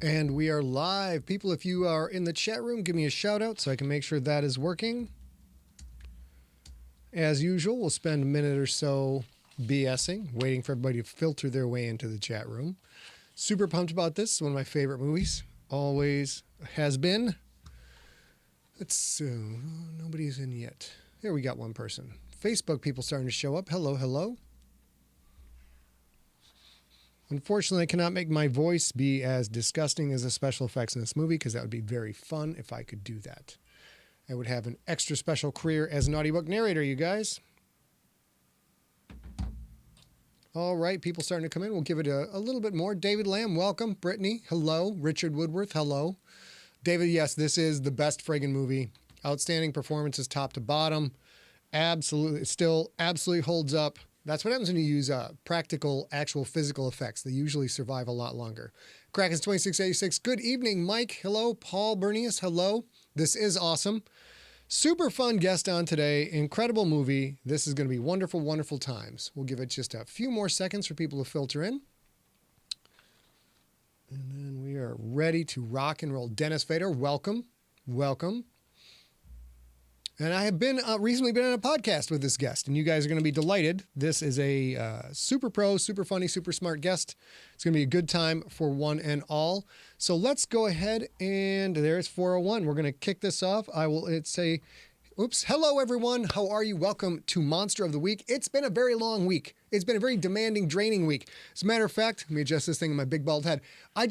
And we are live. People, if you are in the chat room, give me a shout out so I can make sure that is working. As usual, we'll spend a minute or so BSing, waiting for everybody to filter their way into the chat room. Super pumped about this. It's one of my favorite movies. Always has been. Nobody's in yet. Here we got one person. Facebook people starting to show up. Hello, hello. Unfortunately, I cannot make my voice be as disgusting as the special effects in this movie because that would be very fun if I could do that. I would have an extra special career as an audiobook narrator, you guys. All right, people starting to come in. We'll give it a little bit more. David Lamb, welcome. Brittany, hello. Richard Woodworth, hello. David, yes, this is the best friggin' movie. Outstanding performances top to bottom. Absolutely, it still absolutely holds up. That's what happens when you use practical, actual physical effects. They usually survive a lot longer. Krakens 2686, good evening, Mike. Hello. Paul Bernius, hello. This is awesome. Super fun guest on today. Incredible movie. This is going to be wonderful, wonderful times. We'll give it just a few more seconds for people to filter in. And then we are ready to rock and roll. Dennis Vader, welcome. Welcome. And I have been recently been on a podcast with this guest, and you guys are going to be delighted. This is a super pro, super funny, super smart guest. It's going to be a good time for one and all. So let's go ahead, and there's 401. We're going to kick this off. Hello, everyone. How are you? Welcome to Monster of the Week. It's been a very long week. It's been a very demanding, draining week. As a matter of fact, let me adjust this thing in my big bald head. I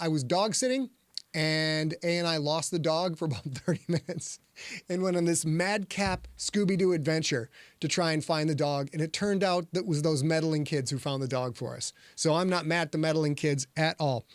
was dog sitting, and I lost the dog for about 30 minutes and went on this madcap Scooby-Doo adventure to try and find the dog. And it turned out that it was those meddling kids who found the dog for us. So I'm not mad at the meddling kids at all.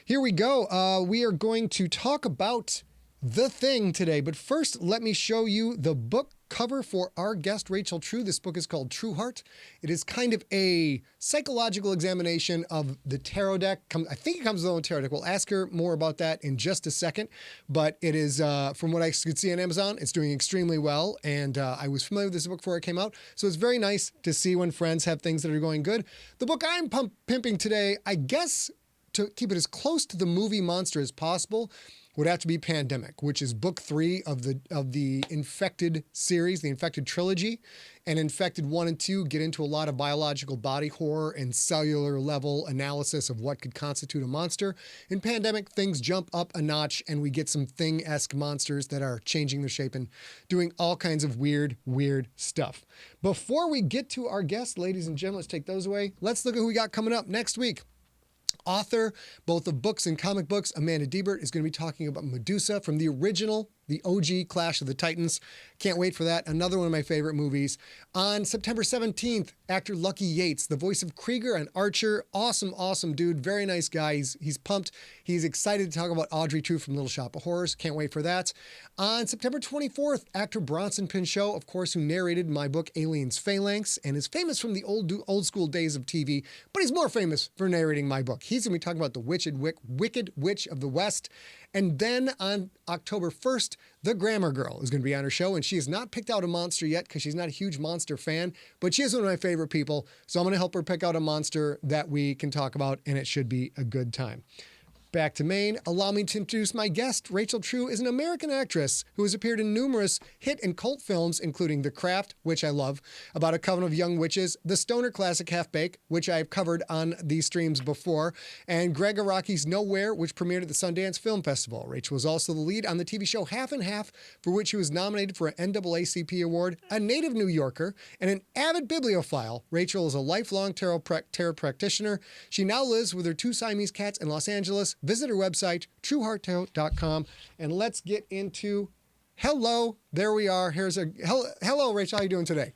Here we go. We are going to talk about The Thing today. But first, let me show you the book cover for our guest, Rachel True. This book is called True Heart. It is kind of a psychological examination of the tarot deck. I think it comes with its own tarot deck. We'll ask her more about that in just a second. But it is, from what I could see on Amazon, it's doing extremely well. And I was familiar with this book before it came out. So it's very nice to see when friends have things that are going good. The book I'm pimping today, I guess, to keep it as close to the movie monster as possible, would have to be Pandemic, which is book 3 of the Infected series, the Infected trilogy. And Infected 1 and 2 get into a lot of biological body horror and cellular level analysis of what could constitute a monster. In Pandemic, things jump up a notch and we get some Thing-esque monsters that are changing their shape and doing all kinds of weird, weird stuff. Before we get to our guests, ladies and gentlemen, let's take those away. Let's look at who we got coming up next week. Author, both of books and comic books, Amanda Diebert is going to be talking about Medusa from the original, the OG Clash of the Titans. Can't wait for that. Another one of my favorite movies. On September 17th, actor Lucky Yates, the voice of Krieger and Archer. Awesome, awesome dude. Very nice guy. He's pumped. He's excited to talk about Audrey 2 from Little Shop of Horrors. Can't wait for that. On September 24th, actor Bronson Pinchot, of course, who narrated my book Aliens Phalanx and is famous from the old school days of TV, but he's more famous for narrating my book. He's going to be talking about the Wicked Witch of the West. And then on October 1st, the Grammar Girl is going to be on her show, and she has not picked out a monster yet because she's not a huge monster fan, but she is one of my favorite people, so I'm going to help her pick out a monster that we can talk about, and it should be a good time. Back to Maine, allow me to introduce my guest. Rachel True is an American actress who has appeared in numerous hit and cult films, including The Craft, which I love, about a coven of young witches, the stoner classic Half Baked, which I've covered on these streams before, and Greg Araki's Nowhere, which premiered at the Sundance Film Festival. Rachel was also the lead on the TV show Half and Half, for which she was nominated for an NAACP award, a native New Yorker, and an avid bibliophile. Rachel is a lifelong tarot practitioner. She now lives with her 2 Siamese cats in Los Angeles. Visit her website, truehearttarot.com, and let's get into hello. There we are. Hello, Rachel. How are you doing today?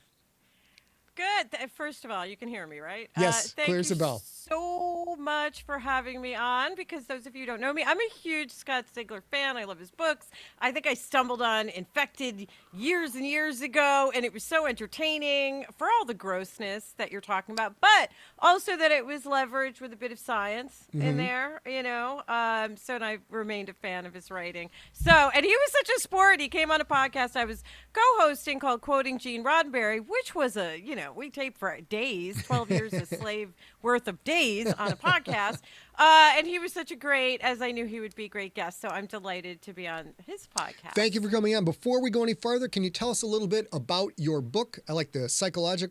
Good. First of all, you can hear me, right? Yes, clear as a bell. So much for having me on, because those of you who don't know me, I'm a huge Scott Sigler fan. I love his books. I think I stumbled on Infected years and years ago, and it was so entertaining for all the grossness that you're talking about, but also that it was leveraged with a bit of science in there, so and I've remained a fan of his writing. So, and he was such a sport. He came on a podcast I was co-hosting called Quoting Gene Roddenberry, which was a we tape for days, 12 years a slave worth of days on a podcast. And he was such a great, as I knew he would be, great guest. So I'm delighted to be on his podcast. Thank you for coming on. Before we go any further, can you tell us a little bit about your book? I like the psychology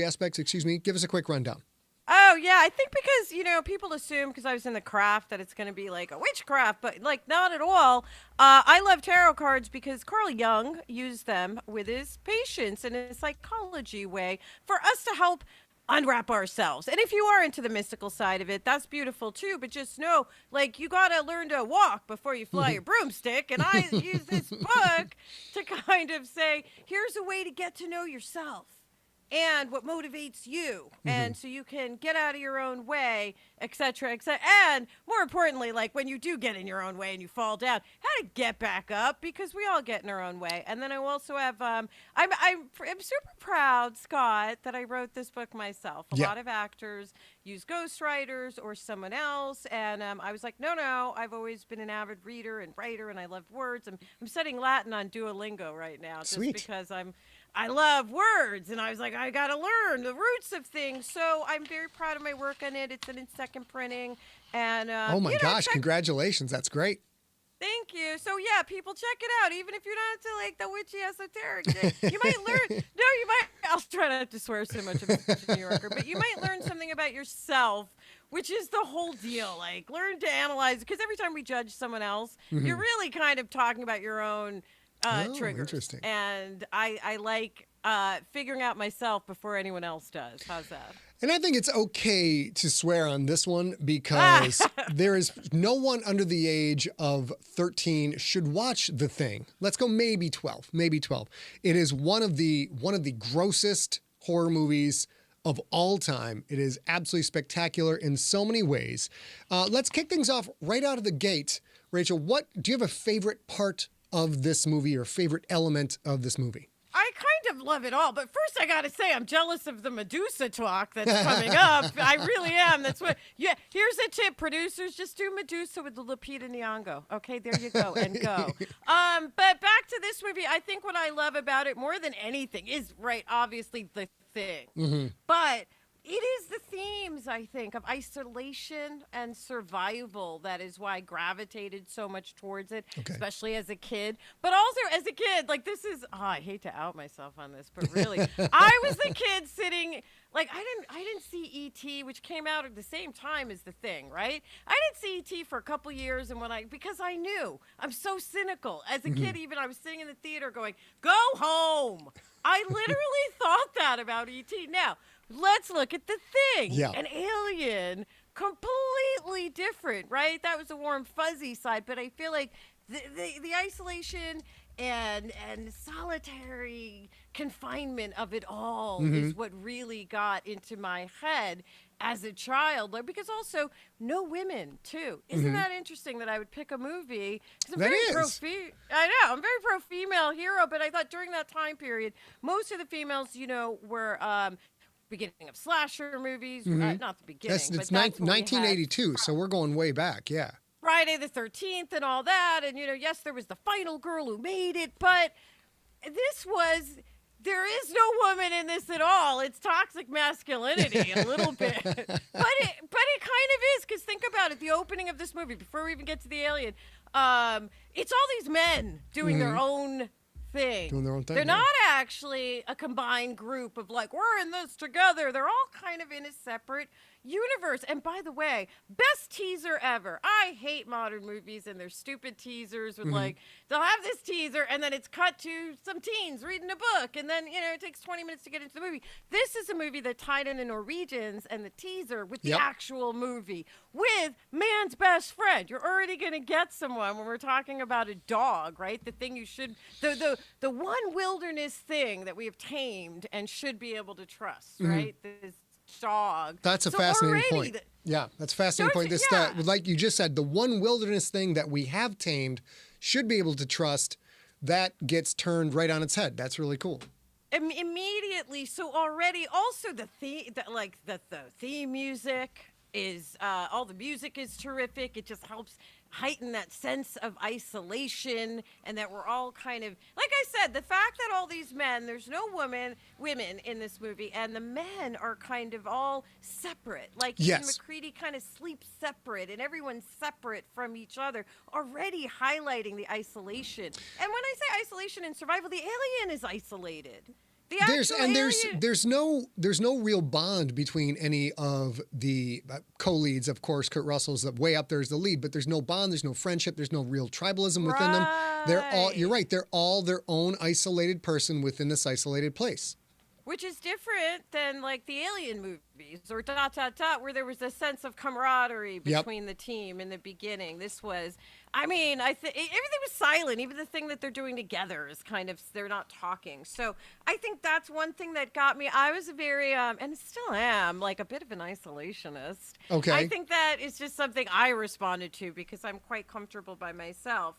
aspects, excuse me. Give us a quick rundown. Oh, yeah. I think because, people assume because I was in the craft that it's going to be like a witchcraft, but like not at all. I love tarot cards because Carl Jung used them with his patients in a psychology way for us to help unwrap ourselves. And if you are into the mystical side of it, that's beautiful too. But just know, like, you got to learn to walk before you fly your broomstick. And I use this book to kind of say, here's a way to get to know yourself and what motivates you. And so you can get out of your own way, et cetera, et cetera. And more importantly, like when you do get in your own way and you fall down, how to get back up, because we all get in our own way. And then I also have, I'm super proud, Scott, that I wrote this book myself. A lot of actors use ghostwriters or someone else. And I was like, no, I've always been an avid reader and writer, and I love words. I'm studying Latin on Duolingo right now, just because I love words, and I was like, I got to learn the roots of things. So I'm very proud of my work on it. It's in its second printing. And oh my gosh, congratulations. That's great. Thank you. So yeah, people check it out. Even if you're not into like the witchy esoteric shit, you might learn. I'll try not to swear so much. I'm a New Yorker, but you might learn something about yourself, which is the whole deal. Like, learn to analyze, because every time we judge someone else, you're really kind of talking about your own triggers. Interesting. And I like figuring out myself before anyone else does. How's that? And I think it's okay to swear on this one because there is no one under the age of 13 should watch The Thing. Let's go maybe 12. It is one of the grossest horror movies of all time. It is absolutely spectacular in so many ways. Let's kick things off right out of the gate. Rachel, do you have a favorite part of this movie or favorite element of this movie? I kind of love it all, but first I gotta say I'm jealous of the Medusa talk that's coming up. I really am. That's what. Yeah. Here's a tip, producers: just do Medusa with the Lupita Nyong'o. Okay, there you go, and go. But back to this movie. I think what I love about it more than anything is obviously the thing, but it is the themes, I think, of isolation and survival. That is why I gravitated so much towards it, especially as a kid. But also as a kid, like I hate to out myself on this, but really, I was the kid sitting, like, I didn't see E.T., which came out at the same time as The Thing, right? I didn't see E.T. for a couple years, and because I knew, I'm so cynical. As a kid, even, I was sitting in the theater going, go home. I literally thought that about E.T. Now, let's look at The Thing. Yeah. An alien, completely different, right? That was the warm, fuzzy side. But I feel like the isolation and solitary confinement of it all is what really got into my head as a child. Like, because also no women too. Isn't that interesting that I would pick a movie? I'm very I know I'm very pro female hero, but I thought during that time period, most of the females, were beginning of slasher movies. Not the beginning. It's 1982, so we're going way back. Yeah. Friday the 13th and all that. And, yes, there was the final girl who made it, but there is no woman in this at all. It's toxic masculinity a little bit. But it kind of is, because think about it. The opening of this movie, before we even get to the alien, it's all these men doing their own thing. Doing their own thing. They're not actually a combined group of like, we're in this together. They're all kind of in a separate universe. And by the way, best teaser ever. I hate modern movies and their stupid teasers with like, they'll have this teaser and then it's cut to some teens reading a book. And then, it takes 20 minutes to get into the movie. This is a movie that tied in the Norwegians and the teaser with the actual movie with man's best friend. You're already going to get someone when we're talking about a dog, right? The thing you should, the one wilderness thing that we have tamed and should be able to trust, right? This dog. That's a fascinating point. That's a fascinating point. This, like you just said, the one wilderness thing that we have tamed should be able to trust, that gets turned right on its head. That's really cool. Immediately. So already, also the theme music is all the music is terrific. It just helps heighten that sense of isolation, and that we're all kind of, like I said, the fact that all these men, there's no women in this movie, and the men are kind of all separate. Like even Yes. McCready kind of sleeps separate, and everyone's separate from each other, already highlighting the isolation. And when I say isolation in survival, the alien is isolated. The actual alien. There's no real bond between any of the co-leads. Of course, Kurt Russell's way up there as the lead, but there's no bond, there's no friendship, there's no real tribalism within them. You're right, they're all their own isolated person within this isolated place. Which is different than like the Alien movies or ... where there was a sense of camaraderie between the team in the beginning. This was, I mean, everything was silent. Even the thing that they're doing together is kind of, they're not talking. So I think that's one thing that got me. I was a very, and still am, like a bit of an isolationist. Okay. I think that is just something I responded to because I'm quite comfortable by myself.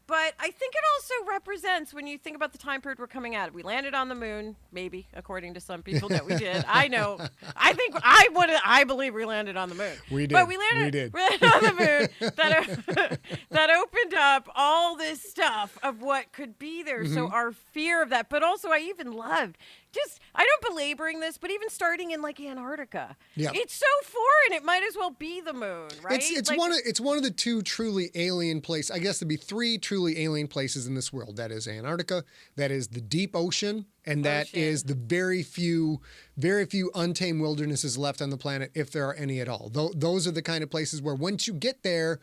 But I think it also represents, when you think about the time period we're coming at, we landed on the moon, maybe, according to some people. No, we did. I know. I believe we landed on the moon. We did. But we landed on the moon that opened up all this stuff of what could be there. Mm-hmm. So our fear of that. But also I even loved, I don't belaboring this, but even starting in like Antarctica. Yeah. It's so foreign. It might as well be the moon, right? It's one of the two truly alien places. I guess there'd be three truly alien places in this world. That is Antarctica, that is the deep ocean, and that is the very few untamed wildernesses left on the planet, if there are any at all. Those are the kind of places where once you get there,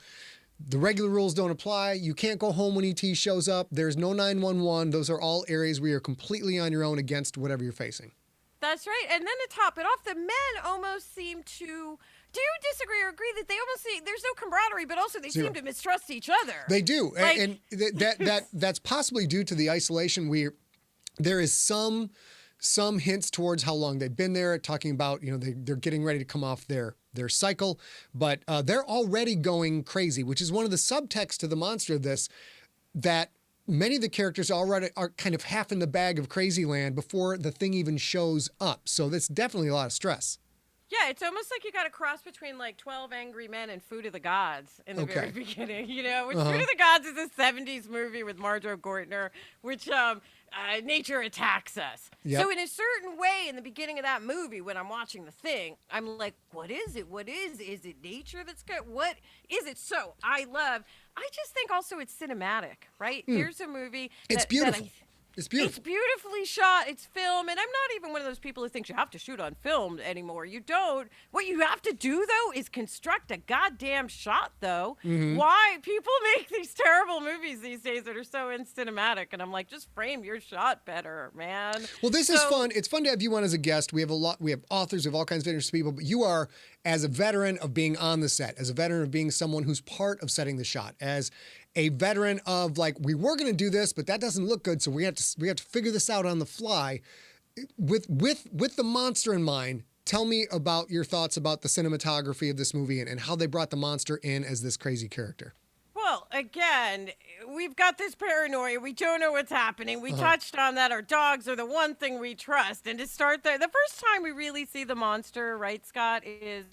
the regular rules don't apply. You can't go home when ET shows up. There's no 911. Those are all areas where you're completely on your own against whatever you're facing. That's right. And then to top it off, the men almost seem to... Do you disagree or agree that they almost see there's no camaraderie, but also they seem to mistrust each other? They do. Like, and that's possibly due to the isolation where there is some hints towards how long they've been there, talking about, they're getting ready to come off their cycle, but they're already going crazy, which is one of the subtexts to the monster of this, that many of the characters already are kind of half in the bag of crazy land before the thing even shows up. So that's definitely a lot of stress. Yeah, it's almost like you got a cross between like 12 Angry Men and Food of the Gods in the very beginning, which Food of the Gods is a 70s movie with Marjoe Gortner, which nature attacks us. Yep. So in a certain way, in the beginning of that movie, when I'm watching the thing, I'm like, what is it? What is it nature that's good? What is it? So I just think also it's cinematic, right? Here's a movie. It's beautiful. It's beautiful. It's beautifully shot. It's film. And I'm not even one of those people who thinks you have to shoot on film anymore. You don't. What you have to do, though, is construct a goddamn shot, though. Mm-hmm. Why? People make these terrible movies these days that are so cinematic. And I'm like, just frame your shot better, man. Well, this is fun. It's fun to have you on as a guest. We have authors, we have all kinds of interesting people. But you are, as a veteran of being on the set, as a veteran of being someone who's part of setting the shot, as a veteran of like, we were going to do this, but that doesn't look good, so we have to figure this out on the fly. With the monster in mind, tell me about your thoughts about the cinematography of this movie and how they brought the monster in as this crazy character. Well, again, we've got this paranoia. We don't know what's happening. We touched on that. Our dogs are the one thing we trust. And to start there, the first time we really see the monster, right, Scott, is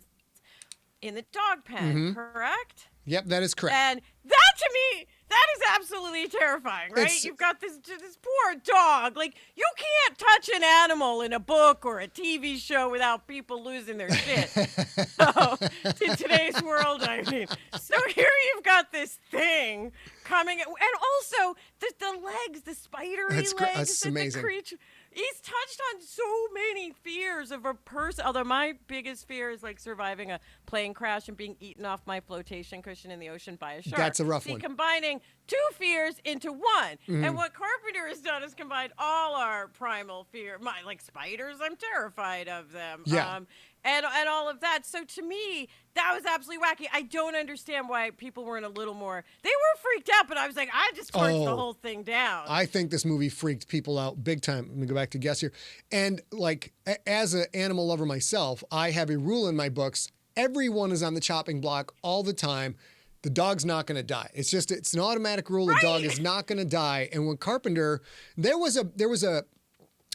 in the dog pen, correct? Yep, that is correct. And that, to me, that is absolutely terrifying, right? You've got this poor dog. Like, you can't touch an animal in a book or a TV show without people losing their shit. So, in today's world, I mean. So here you've got this thing coming, and also the legs, the spidery legs. That's amazing. The creature. He's touched on so many fears of a person. Although my biggest fear is like surviving a plane crash and being eaten off my flotation cushion in the ocean by a shark. That's a rough one. Combining two fears into one. Mm-hmm. And what Carpenter has done is combined all our primal fear. Like spiders, I'm terrified of them. Yeah. And all of that. So to me, that was absolutely wacky. I don't understand why people weren't a little more. They were freaked out, but I was like, I just torched the whole thing down. I think this movie freaked people out big time. Let me go back to guess here. And like, as an animal lover myself, I have a rule in my books. Everyone is on the chopping block all the time. The dog's not going to die. It's an automatic rule. The dog is not going to die. And when Carpenter, there was a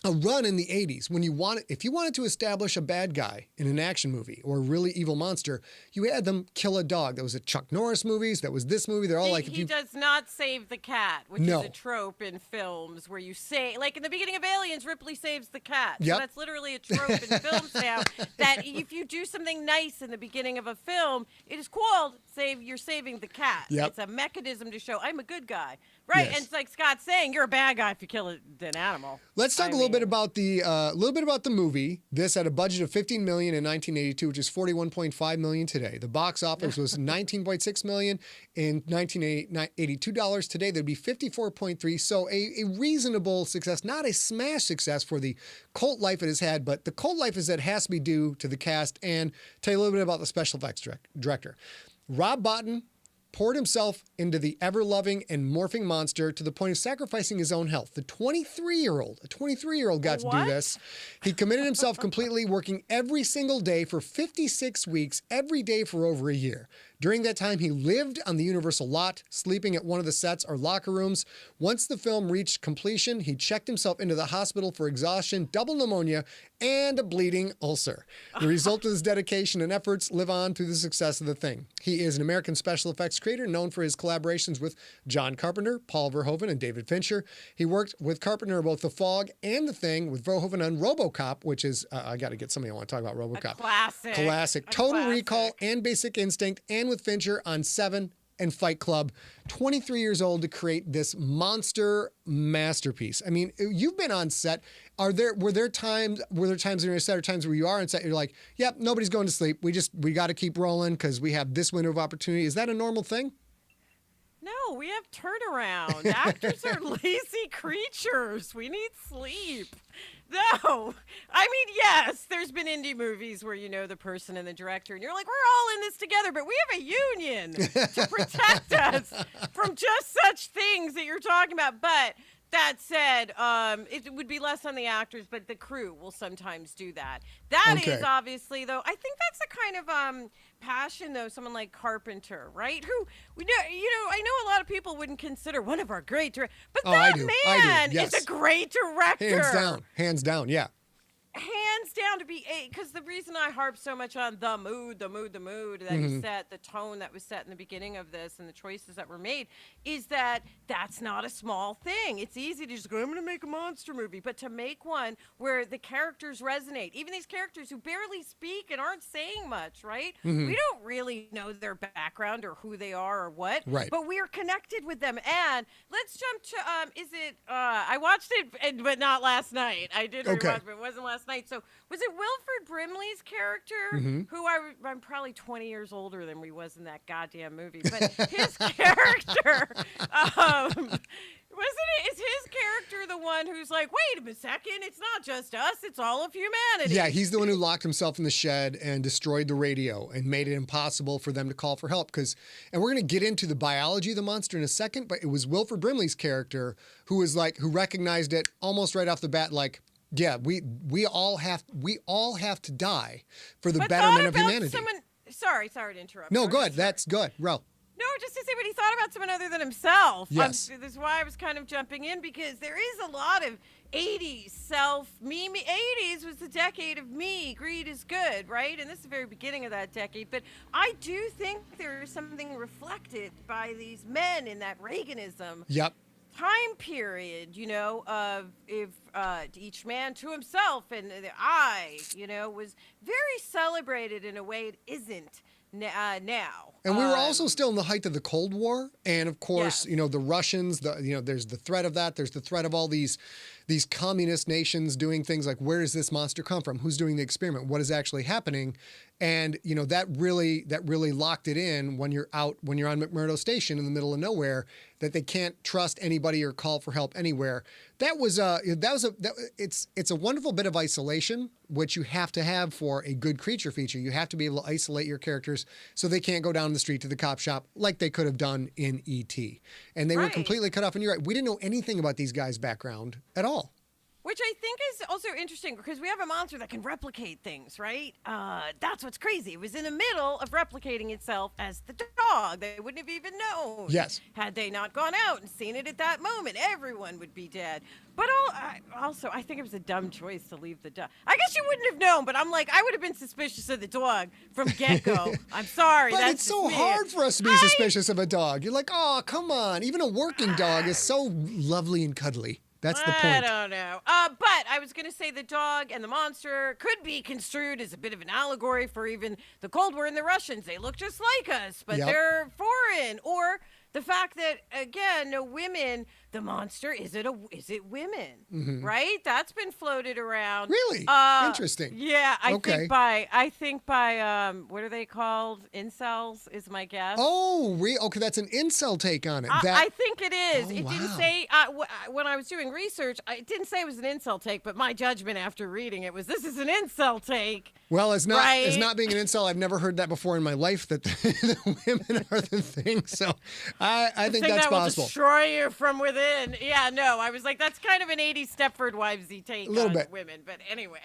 a run in the 80s when if you wanted to establish a bad guy in an action movie or a really evil monster, you had them kill a dog. That was a Chuck Norris movies. That was this movie. They're all He does not save the cat, which is a trope in films where you say, like in the beginning of Aliens, Ripley saves the cat. Yep. So that's literally a trope in films now, that if you do something nice in the beginning of a film, it is called you're saving the cat. Yep. It's a mechanism to show I'm a good guy. Right, Yes. and it's like Scott's saying, you're a bad guy if you kill an animal. Let's talk a little bit about the movie. This had a budget of $15 million in 1982, which is $41.5 million today. The box office was $19.6 million in 1982 dollars. Today there'd be 54.3. So a reasonable success, not a smash success for the cult life it has had, but the cult life is that has to be due to the cast. And tell you a little bit about the special effects director, Rob Bottin. Poured himself into the ever-loving and morphing monster to the point of sacrificing his own health. The 23-year-old got to do this. He committed himself completely, working every single day for 56 weeks, every day for over a year. During that time, he lived on the Universal lot, sleeping at one of the sets or locker rooms. Once the film reached completion, he checked himself into the hospital for exhaustion, double pneumonia, and a bleeding ulcer. The result of his dedication and efforts live on through the success of The Thing. He is an American special effects creator known for his collaborations with John Carpenter, Paul Verhoeven, and David Fincher. He worked with Carpenter on both The Fog and The Thing, with Verhoeven on RoboCop, which is, I got to get somebody I want to talk about RoboCop. A classic. Total Recall and Basic Instinct, and with Fincher on Seven and Fight Club. 23 years old to create this monster masterpiece. I mean, you've been on set. Were there times in your set or times where you are on set, you're like, yep, nobody's going to sleep. We got to keep rolling because we have this window of opportunity. Is that a normal thing? No, we have turnaround. Actors are lazy creatures. We need sleep. No. I mean, yes, there's been indie movies where you know the person and the director, and you're like, we're all in this together, but we have a union to protect us from just such things that you're talking about. But that said, it would be less on the actors, but the crew will sometimes do that. That is obviously, though, I think that's the kind of passion, though, someone like Carpenter, right? Who, I know a lot of people wouldn't consider one of our great directors, but that man yes. is a great director. Hands down, yeah. Hands down to be because the reason I harp so much on the mood that he set, the tone that was set in the beginning of this, and the choices that were made, is that that's not a small thing. It's easy to just go, I'm going to make a monster movie, but to make one where the characters resonate, even these characters who barely speak and aren't saying much, right? We don't really know their background or who they are or what, right? But we are connected with them. And let's jump to I watched it, but not last night. I did rewatch, but it wasn't last night. So was it Wilford Brimley's character, who I'm probably 20 years older than we was in that goddamn movie, but his character, is his character the one who's like, wait a second, it's not just us, it's all of humanity. Yeah, he's the one who locked himself in the shed and destroyed the radio and made it impossible for them to call for help. And we're going to get into the biology of the monster in a second, but it was Wilford Brimley's character who recognized it almost right off the bat, like, yeah, we all have to die for the betterment of humanity. Sorry to interrupt. No, good. That's good. Ro. No, just to say what he thought about someone other than himself. Yes. That's why I was kind of jumping in, because there is a lot of 80s me. 80s was the decade of me. Greed is good, right? And this is the very beginning of that decade. But I do think there is something reflected by these men in that Reaganism. Yep. Time period, of if each man to himself, and the I, was very celebrated in a way it isn't now. And we were also still in the height of the Cold War, and of course, the Russians. There's the threat of that. There's the threat of all these communist nations doing things like, where does this monster come from? Who's doing the experiment? What is actually happening? And that really locked it in when you're on McMurdo Station in the middle of nowhere, that they can't trust anybody or call for help anywhere. It's a wonderful bit of isolation, which you have to have for a good creature feature. You have to be able to isolate your characters so they can't go down the street to the cop shop like they could have done in E.T. And they were completely cut off. And you're right, we didn't know anything about these guys' background at all. which I think is also interesting because we have a monster that can replicate things, right? That's what's crazy. It was in the middle of replicating itself as the dog. They wouldn't have even known. Yes. Had they not gone out and seen it at that moment, everyone would be dead. But also, I think it was a dumb choice to leave the dog. I guess you wouldn't have known, but I'm like, I would have been suspicious of the dog from get-go. I'm sorry. But that's it's so just me. hard for us to be suspicious of a dog. You're like, oh, come on. Even a working dog is so lovely and cuddly. That's the point. I don't know. But I was going to say the dog and the monster could be construed as a bit of an allegory for even the Cold War and the Russians. They look just like us, but Yep. they're foreign. Or the fact that, again, no women, the monster, is it women? Right? That's been floated around. Really? Interesting. Yeah, I Okay. think by what are they called? Incels is my guess. Oh, okay, that's an incel take on it. I think it is. Oh, It didn't wow. say when I was doing research. It didn't say it was an incel take, but my judgment after reading it was this is an incel take. Well, as Right. not being an incel, I've never heard that before in my life that the women are the thing. So I think that's that will possible. destroy you from within. Yeah, no, I was like, that's kind of an 80s Stepford Wivesy take little on bit. women. But anyway.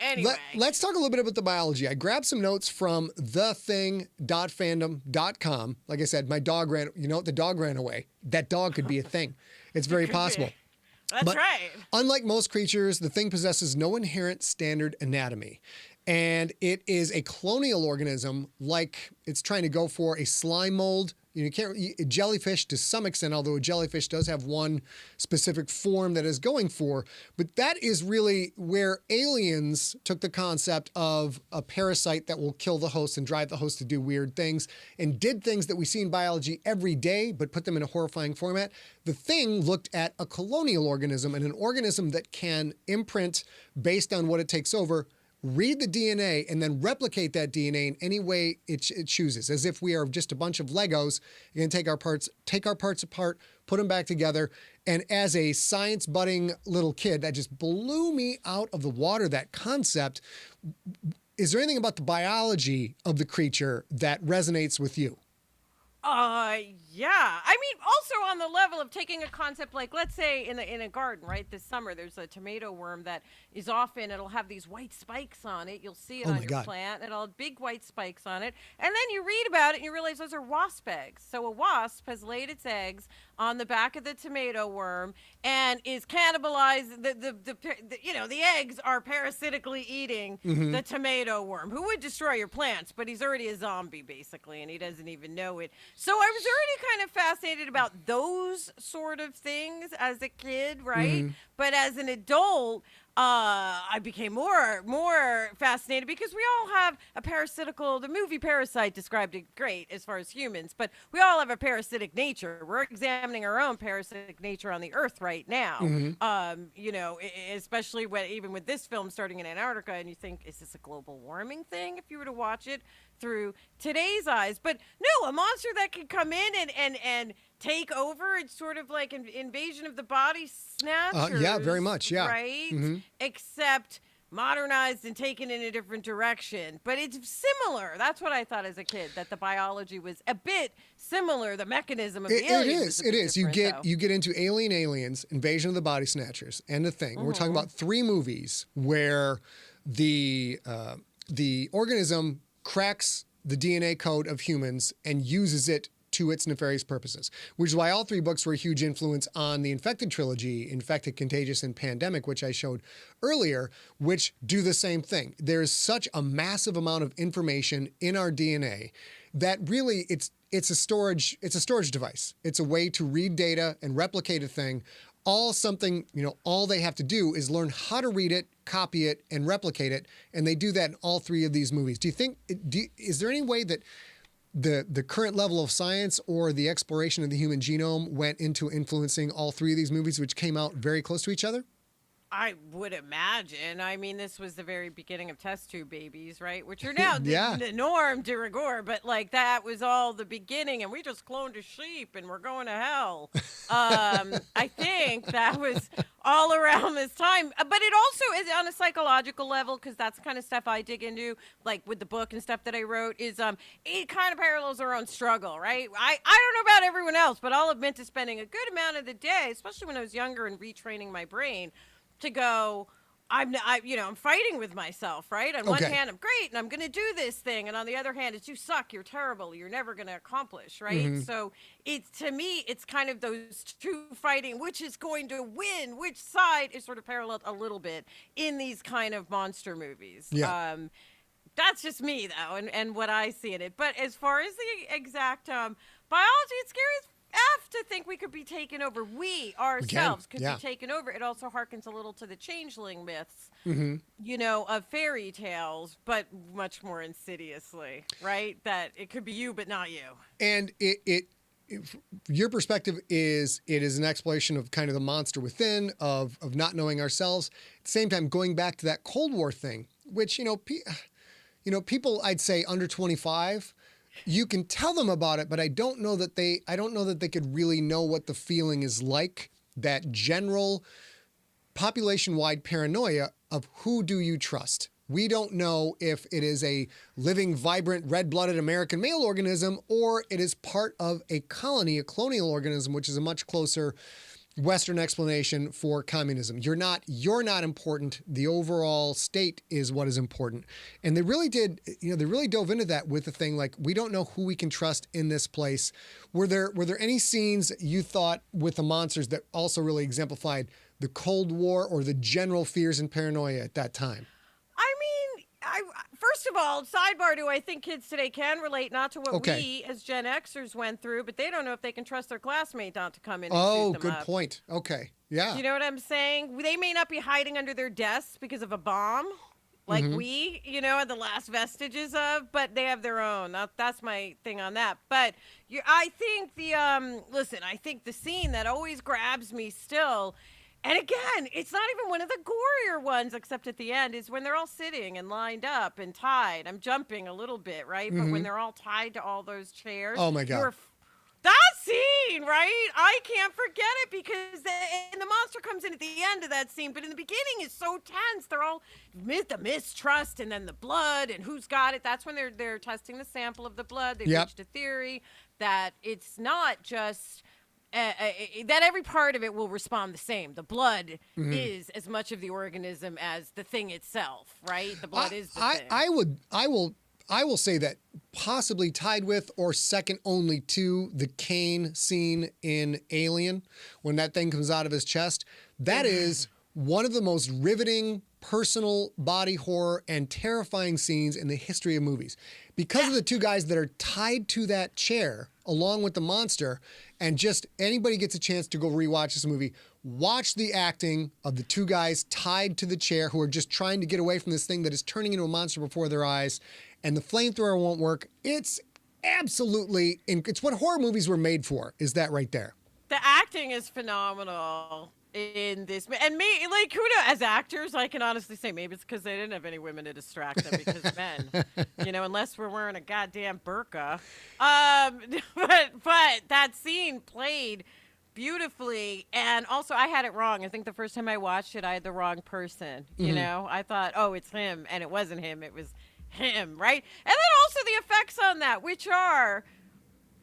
Let's talk a little bit about the biology. I grabbed some notes from thething.fandom.com. Like I said, my dog the dog ran away. That dog could be a thing. It's very Could be. possible. That's But right. Unlike most creatures, the thing possesses no inherent standard anatomy. And it is a colonial organism, like it's trying to go for a slime mold. You can't a jellyfish to some extent, although a jellyfish does have one specific form that is going for. But that is really where aliens took the concept of a parasite that will kill the host and drive the host to do weird things and did things that we see in biology every day, but put them in a horrifying format. The thing looked at a colonial organism and an organism that can imprint based on what it takes over, read the DNA, and then replicate that DNA in any way it chooses, as if we are just a bunch of Legos. You're going to take our parts apart, put them back together. And as a science budding little kid, that just blew me out of the water, that concept. Is there anything about the biology of the creature that resonates with you? Yeah. I mean, also on the level of taking a concept like, let's say in a garden, right? This summer, there's a tomato worm that is it'll have these white spikes on it. You'll see it Oh on my your God. plant. It'll have big white spikes on it. And then you read about it and you realize those are wasp eggs. So a wasp has laid its eggs on the back of the tomato worm and is cannibalized. The eggs are parasitically eating the tomato worm, who would destroy your plants, but he's already a zombie basically, and he doesn't even know it. So I was already kind of fascinated about those sort of things as a kid, right? But as an adult, I became more fascinated because we all have a parasitical. The movie Parasite described it great as far as humans, but we all have a parasitic nature. We're examining our own parasitic nature on the Earth right now. Especially even with this film starting in Antarctica, and you think, is this a global warming thing? If you were to watch it through today's eyes, but no, a monster that could come in and take over. It's sort of like an invasion of the body snatchers. Yeah, very much, yeah. Right? Except modernized and taken in a different direction. But it's similar. That's what I thought as a kid, that the biology was a bit similar. The mechanism of the alien was a bit It is. You different, get into Aliens, Invasion of the Body Snatchers, and The Thing. We're talking about 3 movies where the organism cracks the DNA code of humans and uses it to its nefarious purposes, which is why all 3 books were a huge influence on the Infected trilogy, Infected, Contagious, and Pandemic, which I showed earlier, which do the same thing. There's such a massive amount of information in our DNA that really it's a storage device. It's a way to read data and replicate a thing. All they have to do is learn how to read it, copy it, and replicate it, and they do that in all 3 of these movies. Is there any way that the current level of science or the exploration of the human genome went into influencing all 3 of these movies, which came out very close to each other? I would imagine. I mean, this was the very beginning of test tube babies, right? Which are now Yeah. the norm de rigueur, but like that was all the beginning, and we just cloned a sheep and we're going to hell. I think that was all around this time. But it also is on a psychological level, because that's the kind of stuff I dig into, like with the book and stuff that I wrote, is it kind of parallels our own struggle, right? I don't know about everyone else, but I'll admit to spending a good amount of the day, especially when I was younger and retraining my brain, to go, I'm fighting with myself, right? On one Okay. hand, I'm great and I'm going to do this thing. And on the other hand, it's you suck, you're terrible, you're never going to accomplish, right? So to me, it's kind of those two fighting, which is going to win, which side is sort of paralleled a little bit in these kind of monster movies. Yeah. That's just me, though, and what I see in it. But as far as the exact biology, it's scary as F to think we could be taken over. We ourselves could yeah. be taken over. It also harkens a little to the changeling myths, of fairy tales, but much more insidiously, right? That it could be you, but not you. And your perspective is it is an exploration of kind of the monster within, of not knowing ourselves. At the same time, going back to that Cold War thing, which, people I'd say under 25, you can tell them about it, but I don't know that they could really know what the feeling is like, that general population-wide paranoia of who do you trust. We don't know if it is a living, vibrant, red-blooded American male organism or it is part of a colony, a colonial organism, which is a much closer Western explanation for communism. You're not important. The overall state is what is important. And they really dove into that with the thing like, we don't know who we can trust in this place. Were there any scenes you thought with the monsters that also really exemplified the Cold War or the general fears and paranoia at that time? I mean, first of all, sidebar, do I think kids today can relate not to what we as Gen Xers went through, but they don't know if they can trust their classmate not to come in and shoot them good up. point. Okay. Yeah. You know what I'm saying? They may not be hiding under their desks because of a bomb, like we, are the last vestiges of, but they have their own. That's my thing on that. But I think I think the scene that always grabs me still, and again, it's not even one of the gorier ones, except at the end, is when they're all sitting and lined up and tied. I'm jumping a little bit, right? But when they're all tied to all those chairs. Oh, my God. That scene, right? I can't forget it because the monster comes in at the end of that scene, but in the beginning is so tense. They're all the mistrust and then the blood and who's got it. That's when they're testing the sample of the blood. They reached a theory that it's not just... that every part of it will respond the same. The blood is as much of the organism as the thing itself, right? The blood is the thing. I will say that possibly tied with or second only to the Kane scene in Alien, when that thing comes out of his chest. That is one of the most riveting personal body horror and terrifying scenes in the history of movies. Because of the two guys that are tied to that chair along with the monster, and just anybody gets a chance to go rewatch this movie, watch the acting of the two guys tied to the chair who are just trying to get away from this thing that is turning into a monster before their eyes, and the flamethrower won't work. It's absolutely, it's what horror movies were made for, is that right there. The acting is phenomenal in this, and me, like, who knows, as actors, I can honestly say maybe it's because they didn't have any women to distract them, because men, unless we're wearing a goddamn burqa. But that scene played beautifully, and also I had it wrong. I think the first time I watched it, I had the wrong person. I thought, oh, it's him, and it wasn't him. It was him, right? And then also the effects on that, which are...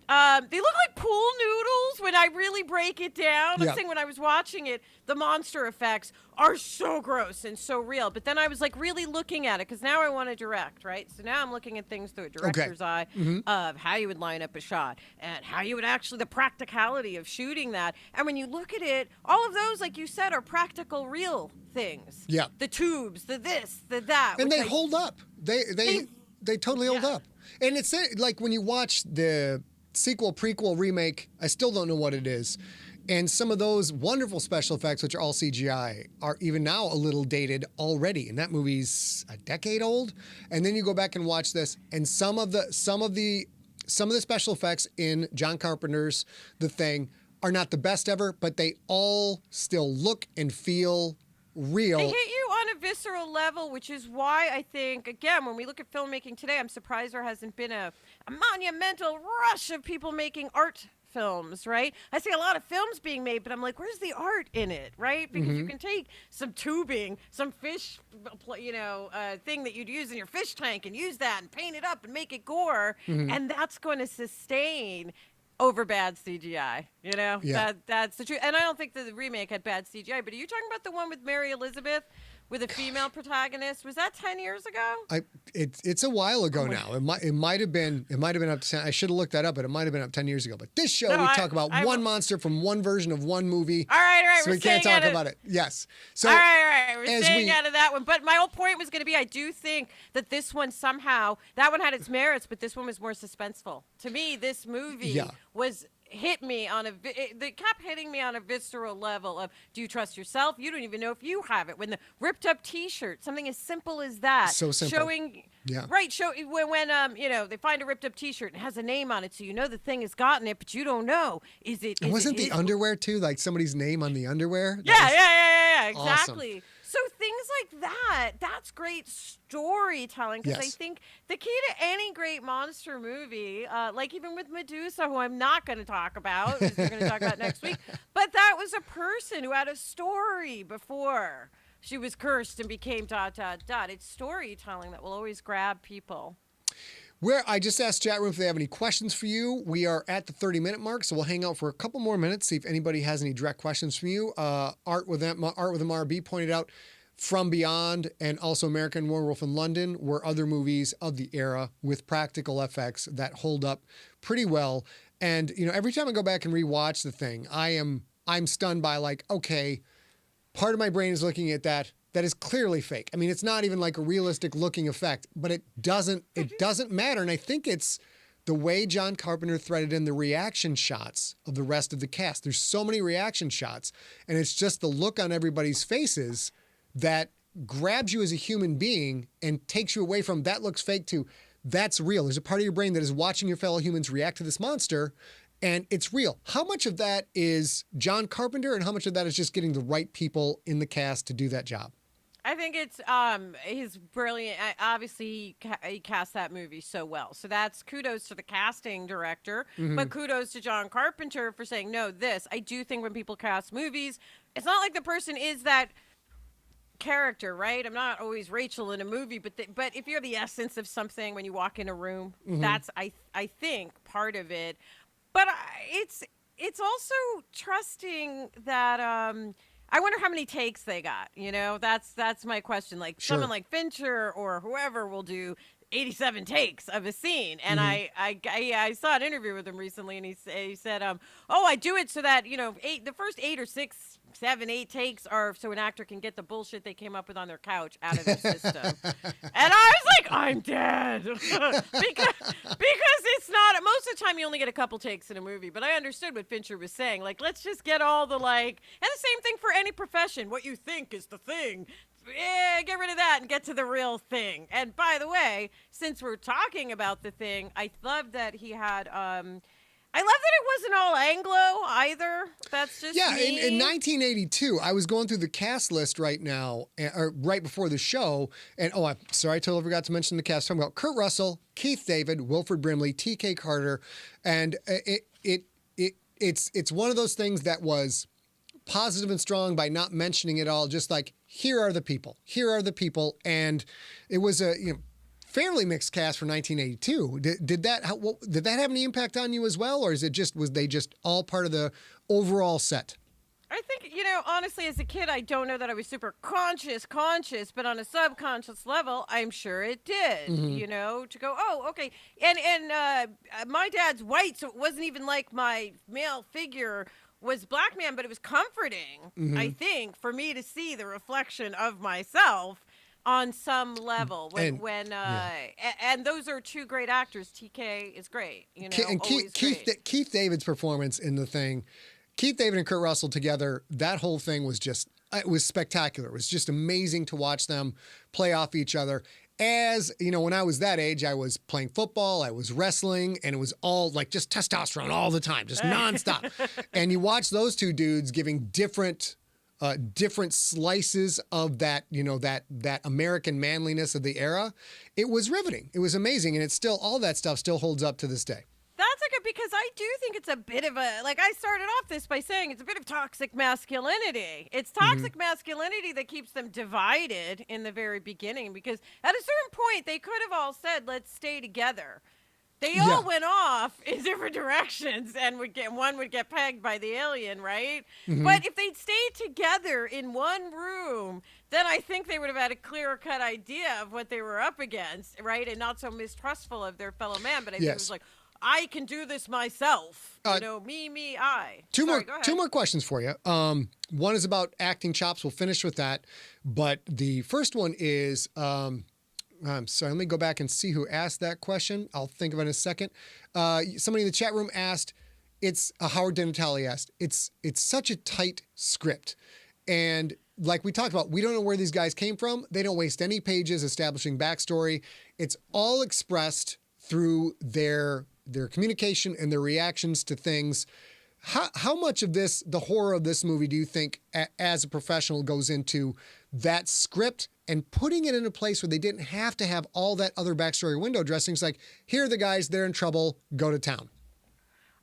they look like pool noodles when I really break it down. I'm saying when I was watching it, the monster effects are so gross and so real. But then I was like really looking at it because now I want to direct, right? So now I'm looking at things through a director's eye of how you would line up a shot and how you would actually, the practicality of shooting that. And when you look at it, all of those, like you said, are practical, real things. Yeah. The tubes, the this, the that. And they hold up. They totally hold up. And it's like when you watch the sequel, prequel, remake, I still don't know what it is. And some of those wonderful special effects, which are all CGI, are even now a little dated already. And that movie's a decade old. And then you go back and watch this, and some of the special effects in John Carpenter's The Thing are not the best ever, but they all still look and feel real. They hit you on a visceral level, which is why I think, again, when we look at filmmaking today, I'm surprised there hasn't been a monumental rush of people making art films, right? I see a lot of films being made, but I'm like, where's the art in it, right? Because you can take some tubing, some fish, thing that you'd use in your fish tank and use that and paint it up and make it gore, and that's going to sustain over bad CGI, That's the truth. And I don't think that the remake had bad CGI, but are you talking about the one with Mary Elizabeth with a female protagonist. Was that 10 years ago? It's a while ago now. It might have been up to 10. I should have looked that up, but it might have been up 10 years ago. But this show, we talk about one monster from one version of one movie. All right. So we can't talk about it. Yes. So all right. We're staying out of that one. But my whole point was going to be, I do think that this one somehow, that one had its merits, but this one was more suspenseful. To me, this movie hit me on they kept hitting me on a visceral level of, do you trust yourself? You don't even know if you have it. When the ripped up T-shirt, something as simple as that, so simple, showing, right? When they find a ripped up T-shirt and it has a name on it, so you know the thing has gotten it, but you don't know. Wasn't the underwear too like somebody's name on the underwear? Yeah, exactly. Awesome. So things like that's great storytelling, because I think the key to any great monster movie, like even with Medusa, who I'm not going to talk about, because we're going to talk about next week, but that was a person who had a story before she was cursed and became ... It's storytelling that will always grab people. Where I just asked chat room if they have any questions for you. We are at the 30-minute mark, so we'll hang out for a couple more minutes, see if anybody has any direct questions from you. Art with MRB pointed out From Beyond and also American Werewolf in London were other movies of the era with practical effects that hold up pretty well. And every time I go back and rewatch the thing, I'm stunned by okay, part of my brain is looking at that is clearly fake. I mean, it's not even like a realistic looking effect, but it doesn't matter. And I think it's the way John Carpenter threaded in the reaction shots of the rest of the cast. There's so many reaction shots, and it's just the look on everybody's faces that grabs you as a human being and takes you away from that looks fake to that's real. There's a part of your brain that is watching your fellow humans react to this monster, and it's real. How much of that is John Carpenter, and how much of that is just getting the right people in the cast to do that job? I think it's he's brilliant. Obviously, he cast that movie so well. So that's kudos to the casting director, but kudos to John Carpenter for saying, no, this. I do think when people cast movies, it's not like the person is that character, right? I'm not always Rachel in a movie, but if you're the essence of something when you walk in a room, that's, I think, part of it. But it's also trusting that... I wonder how many takes they got. That's my question. Like someone like Fincher or whoever will do 87 takes of a scene. And I saw an interview with him recently, and he said, I do it so that, the first 8 or 6, 7, 8 takes are so an actor can get the bullshit they came up with on their couch out of their system. And I was like, I'm dead. because it's not, most of the time you only get a couple takes in a movie, but I understood what Fincher was saying. Like, let's just get all the and the same thing for any profession. What you think is the thing. Yeah, get rid of that and get to the real thing. And by the way, since we're talking about the thing, I love that he had, I love that it wasn't all Anglo either. That's just me. In 1982, I was going through the cast list right now, or right before the show, and I'm sorry, I totally forgot to mention the cast. I'm talking about Kurt Russell, Keith David, Wilford Brimley, T.K. Carter, and it's one of those things that was positive and strong by not mentioning it all. Just like, here are the people, and it was a fairly mixed cast for 1982. Did that have any impact on you as well, or was they just all part of the overall set? I think, honestly, as a kid, I don't know that I was super conscious, but on a subconscious level, I'm sure it did, to go, oh, okay. And my dad's white, so it wasn't even like my male figure was black man, but it was comforting, I think, for me to see the reflection of myself on some level. And those are two great actors. TK is great, And Keith David's performance in the thing, Keith David and Kurt Russell together, that whole thing was it was spectacular. It was just amazing to watch them play off each other. As, when I was that age, I was playing football, I was wrestling, and it was all like just testosterone all the time, just nonstop. And you watch those two dudes giving different slices of that, that American manliness of the era. It was riveting. It was amazing. And all that stuff still holds up to this day. That's because I do think it's a bit of I started off this by saying it's a bit of toxic masculinity. It's toxic masculinity that keeps them divided in the very beginning, because at a certain point they could have all said, let's stay together. They all went off in different directions, and one would get pegged by the alien, right? But if they'd stayed together in one room, then I think they would have had a clearer-cut idea of what they were up against, right? And not so mistrustful of their fellow man. But I think it was like, I can do this myself. Me, I. Two more questions for you. One is about acting chops. We'll finish with that. But the first one is, I'm sorry, let me go back and see who asked that question. I'll think of it in a second. Somebody in the chat room asked, Howard Denatali asked, it's such a tight script. And like we talked about, we don't know where these guys came from. They don't waste any pages establishing backstory. It's all expressed through their communication and their reactions to things. How much of this, the horror of this movie, do you think, as a professional, goes into that script and putting it in a place where they didn't have to have all that other backstory or window dressing? It's like, here are the guys, they're in trouble, go to town.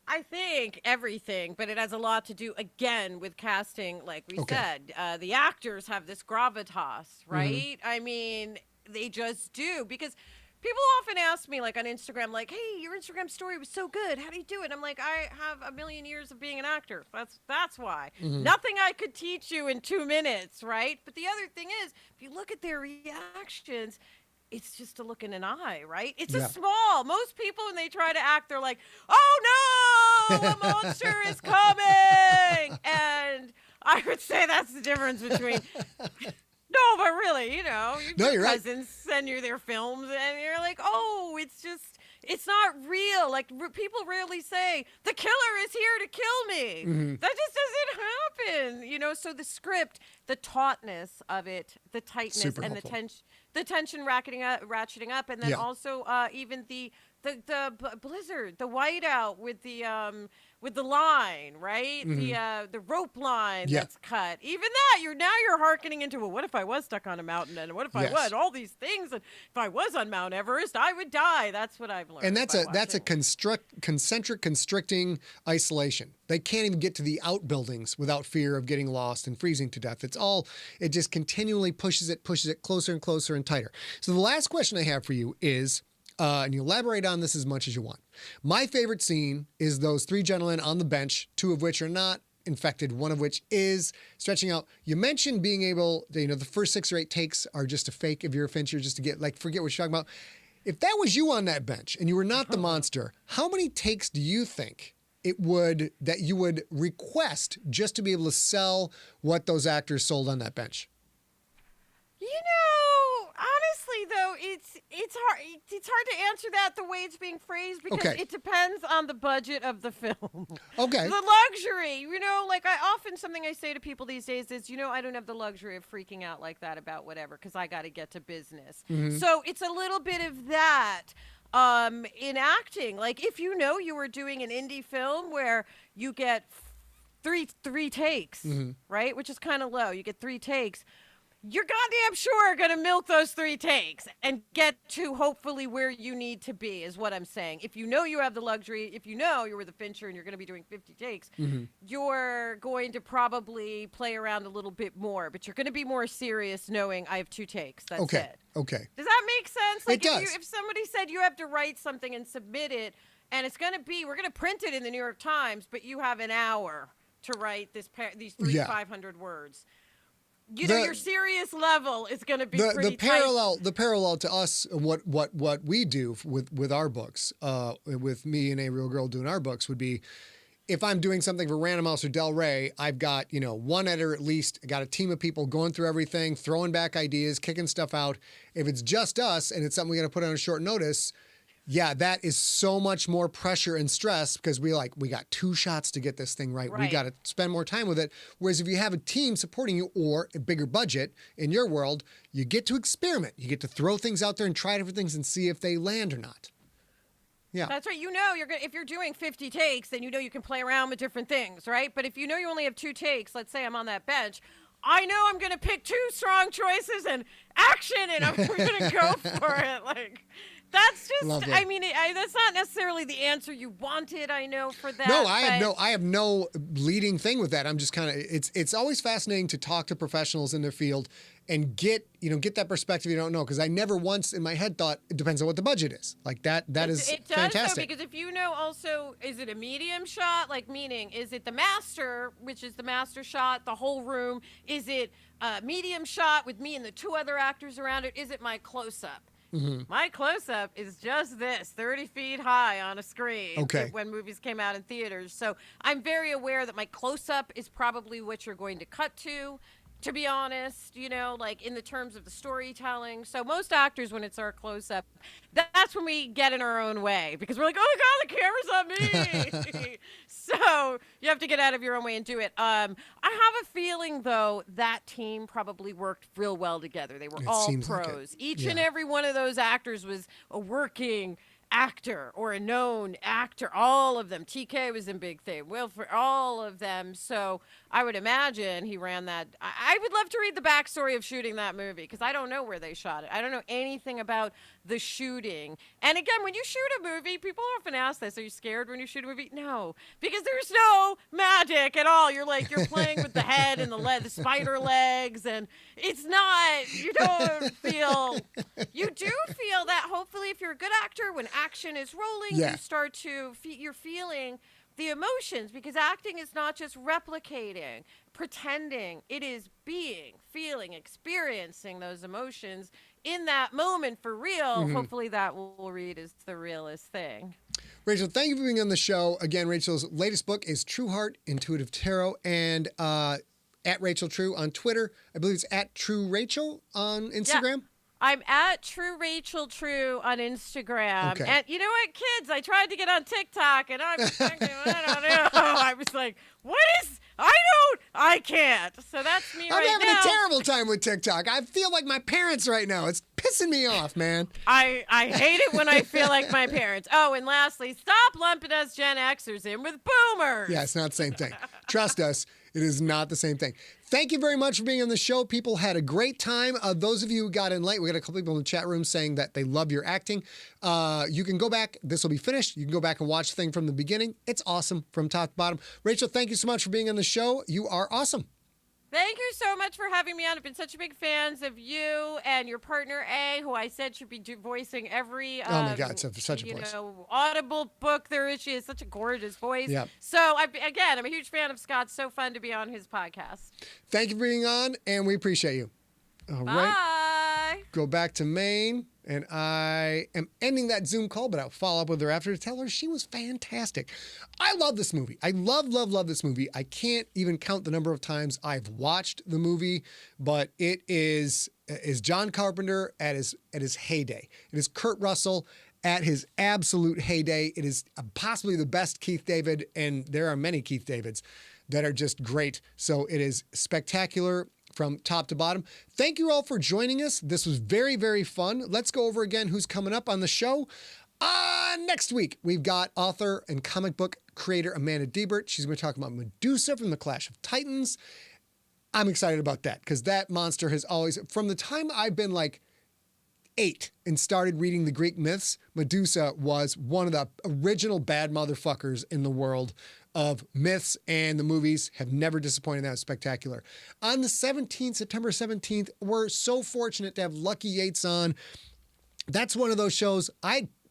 I think everything, but it has a lot to do, again, with casting, like we said. The actors have this gravitas, right? I mean, they just do, because people often ask me, like on Instagram, like, hey, your Instagram story was so good. How do you do it? And I'm like, I have a million years of being an actor. That's why. Nothing I could teach you in 2 minutes, right? But the other thing is, if you look at their reactions, it's just a look in an eye, right? It's a small. Most people, when they try to act, they're like, oh no, a monster is coming. And I would say that's the difference between... No, but really, your cousins send you their films, and you're like, oh, it's not real. Like, people rarely say, the killer is here to kill me. That just doesn't happen, So the script, the tautness of it, the tightness, super and helpful. The tension ratcheting up, and then also even the blizzard, the whiteout with the line, right? The rope line that's cut. Even that, you're hearkening into, well, what if I was stuck on a mountain, and what if I was all these things, and if I was on Mount Everest, I would die. That's what I've learned. And that's a concentric constricting isolation. They can't even get to the outbuildings without fear of getting lost and freezing to death. It just continually pushes it closer and closer and tighter. So the last question I have for you is, and you elaborate on this as much as you want. My favorite scene is those three gentlemen on the bench, two of which are not infected, one of which is stretching out. You mentioned being able, the first 6 or 8 takes are just a fake of your Fincher, just to forget what you're talking about. If that was you on that bench and you were not the monster, how many takes do you think that you would request just to be able to sell what those actors sold on that bench? Honestly, though, it's hard to answer that the way it's being phrased, because it depends on the budget of the film. Okay. The luxury, something I say to people these days is, I don't have the luxury of freaking out like that about whatever, because I got to get to business. So it's a little bit of that. In acting, like if you were doing an indie film where you get three takes, right, which is kind of low, you get 3 takes, you're goddamn sure going to milk those 3 takes and get to hopefully where you need to be, is what I'm saying. If you have the luxury, if you're with a Fincher and you're going to be doing 50 takes, you're going to probably play around a little bit more, but you're going to be more serious knowing I have 2 takes. That's it. Okay. Does that make sense? Like, it does. If somebody said you have to write something and submit it, and it's going to be, we're going to print it in the New York Times, but you have an hour to write these 500 words. Your serious level is going to be pretty tight. The parallel to us, what we do with our books, with me and A Real Girl doing our books, would be, if I'm doing something for Random House or Del Rey, I've got, one editor at least, got a team of people going through everything, throwing back ideas, kicking stuff out. If it's just us and it's something we got to put on a short notice, that is so much more pressure and stress, because we got 2 shots to get this thing right. We got to spend more time with it. Whereas if you have a team supporting you, or a bigger budget in your world, you get to experiment. You get to throw things out there and try different things and see if they land or not. Yeah. That's right. If you're doing 50 takes, then you can play around with different things, right? But if you only have 2 takes, let's say I'm on that bench, I know I'm going to pick 2 strong choices and action, and we're going to go for it. That's just, Lovely. I mean, that's not necessarily the answer you wanted, I know, for that. No, I have no leading thing with that. I'm just kind of, it's always fascinating to talk to professionals in their field and get that perspective you don't know. Because I never once in my head thought it depends on what the budget is. Like that is it does, fantastic. though, because if you know also, is it a medium shot? Like, meaning, is it the master, which is the master shot, the whole room? Is it a medium shot with me and the two other actors around it? Is it my close-up? Mm-hmm. My close-up is just this, 30 feet high on a screen. Okay. When movies came out in theaters. So I'm very aware that my close-up is probably what you're going to cut to be honest, like in the terms of the storytelling. So most actors, when it's our close-up, that's when we get in our own way because we're like, oh my God, the camera's on me. So you have to get out of your own way and do it. I have a feeling, though, that team probably worked real well together. They were all pros. Like Each and every one of those actors was a working actor or a known actor. All of them. TK was in Big Thing. Wilford, all of them. So I would imagine he ran that. I would love to read the backstory of shooting that movie because I don't know where they shot it. I don't know anything about the shooting. And again, when you shoot a movie, people often ask this, are you scared when you shoot a movie? No, because there's no magic at all. You're playing with the head and the spider legs, and it's not, you do feel that hopefully if you're a good actor, when action is rolling, you start to, you're feeling the emotions, because acting is not just replicating, pretending. It is being, feeling, experiencing those emotions in that moment for real. Mm-hmm. Hopefully that we'll read is the realest thing. Rachel, thank you for being on the show. Again, Rachel's latest book is True Heart, Intuitive Tarot, and at Rachel True on Twitter. I believe it's at True Rachel on Instagram. Yeah. I'm at True Rachel True on Instagram. Okay. And you know what, kids? I tried to get on TikTok, and I was thinking, I don't know. I was like, I can't. So that's me I'm right now. having a terrible time with TikTok. I feel like my parents right now. It's pissing me off, man. I hate it when I feel like my parents. Oh, and lastly, stop lumping us Gen Xers in with boomers. Yeah, it's not the same thing. Trust us, it is not the same thing. Thank you very much for being on the show. People had a great time. Those of you who got in late, we got a couple people in the chat room saying that they love your acting. You can go back. This will be finished. You can go back and watch the thing from the beginning. It's awesome from top to bottom. Rachel, thank you so much for being on the show. You are awesome. Thank you so much for having me on. I've been such a big fan of you and your partner, A, who I said should be voicing every oh my God, such a voice. Audible book there is. She has such a gorgeous voice. Yep. So, I'm a huge fan of Scott. So fun to be on his podcast. Thank you for being on, and we appreciate you. All right. Bye. Go back to Maine, and I am ending that Zoom call, but I'll follow up with her after to tell her she was fantastic. I love this movie. I love this movie. I can't even count the number of times I've watched the movie, but it is John Carpenter at his heyday. It is Kurt Russell at his absolute heyday. It is possibly the best Keith David, and there are many Keith Davids that are just great. So it is spectacular from top to bottom. Thank you all for joining us. This was very, very fun. Let's go over again who's coming up on the show. Next week, we've got author and comic book creator Amanda Diebert. She's going to talk about Medusa from the Clash of Titans. I'm excited about that because that monster has always, from the time I've been like 8 and started reading the Greek myths, Medusa was one of the original bad motherfuckers in the world of myths, and the movies have never disappointed. That was spectacular. On the 17th, September 17th, we're so fortunate to have Lucky Yates on. That's one of those shows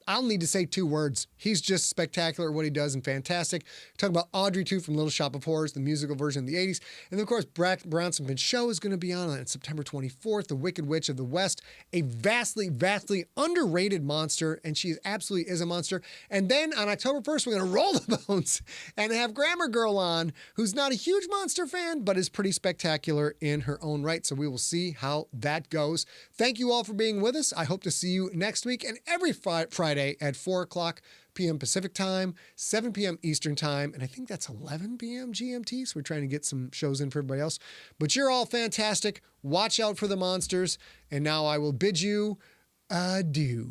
I'll need to say 2 words. He's just spectacular at what he does and fantastic. Talking about Audrey 2 from Little Shop of Horrors, the musical version of the 80s. And then, of course, Bronson Pinchot is going to be on September 24th, The Wicked Witch of the West, a vastly, vastly underrated monster, and she absolutely is a monster. And then on October 1st, we're going to roll the bones and have Grammar Girl on, who's not a huge monster fan, but is pretty spectacular in her own right. So we will see how that goes. Thank you all for being with us. I hope to see you next week and every Friday at 4 o'clock p.m. Pacific time, 7 p.m. Eastern time, and I think that's 11 p.m. GMT, so we're trying to get some shows in for everybody else. But you're all fantastic. Watch out for the monsters, and now I will bid you adieu.